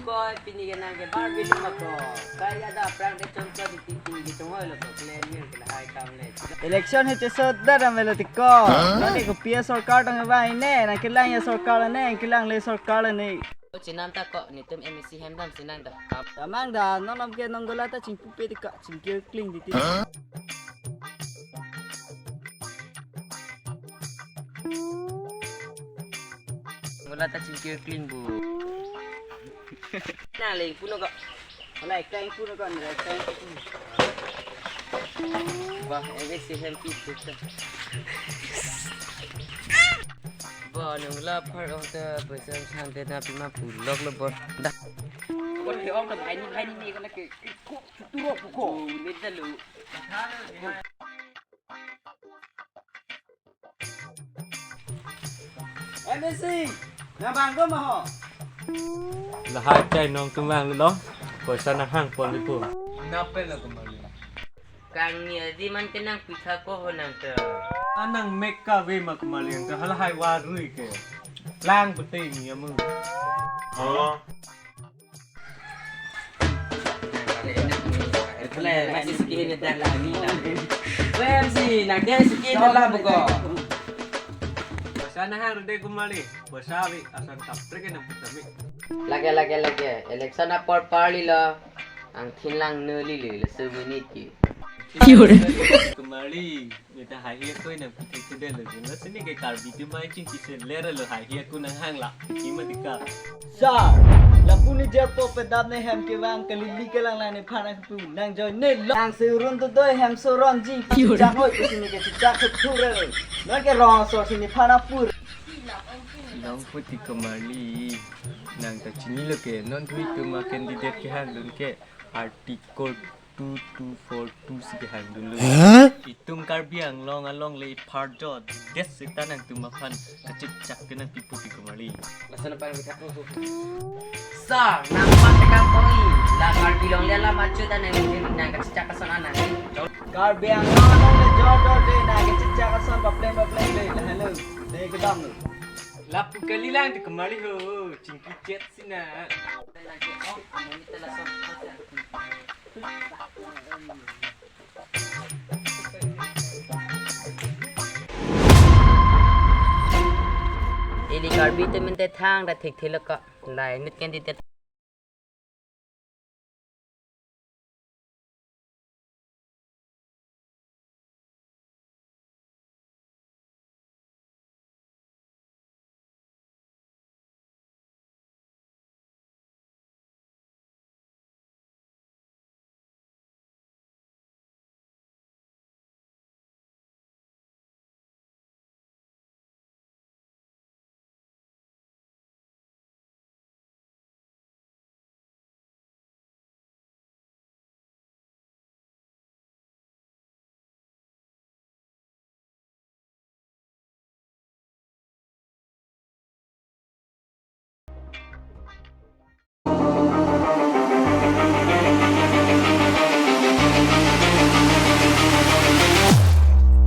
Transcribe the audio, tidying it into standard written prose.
boy pinigyan ng Barbie lumako. Kaya ada prank de contoh di titing gitu lo ko claim mir kala hai kamlet. Election hece sodda ramelotiko. Nani ko pia sarkar tang vai ne na kilang ya sarkar ne kilang le sarkar ne. Cinam tak kok ni tem emisi hemdam sinang dah. Tamang dah nonam ke nonggola ta cing pupe tika cing kir kling di titik. Ngola ta cingkir clean bu. Nah leng puno kok. Alai kain puno kan alai kain. Bah, emisi hem pitu. Bah, nungla part of the person sampai nabi mampu log lebor. Dah. Kau ni orang dah hai ni kan nak turun pukul. Ni dulu. MSC, nhà bạn có mà họ. Là hai chai nong tung vang đó, rồi sao nó hang pon đi pun. Napa lah kembali. Kang ni di man tenang pita ko honang tu. Anang meka we mak kembali yang tu hal hai warui ke. Lang putih ni amu. Oh. Boleh masih sikit dah lagi lah. MC nak dia sikit dah buka. Sana hang rede kembali. Basawi asan kapre ke nampu kami. Lagi. Election apa parli lah. Ang thinlang neli le semenit ki. Kembali. Kita hai hiya koi nampu kita dah lagi. Nasi ke karbi tu mai cing kisah lera lo hai hiya ku nang hang lah. Kima dikar. Sa, lapuni japo pedap ne hem ke wang kalili ke lang lane phana ku nang joy ne lang se run to doi hem so ron ji ja hoi ku sini ke ja ku thura le. Nang ke rong so sini phana pur. Nang putih kembali. Nang tak cini lo ke non tweet ke mak kandidat ke hang dun ke artikel 2242 si ke hang dulu. Itung karbiang long along le part dot. Des kita nang tu makan kecik cak kena tipu ti kembali. Lasan apa yang kita tu? Sa, nampak tekan koi. Lah kar bilong dia lah macu dan nang kecak kasan anak. Kar biang nang le jodo de na ke chicha ka son ba pleng le hello. De ke dam lu. Lapu kali lang tu kembali ho. Cingki jet sina. Lagi oh, anu ni telah son. Ini karbi tu minta thang dah thik thik lekak. Lai nut kan di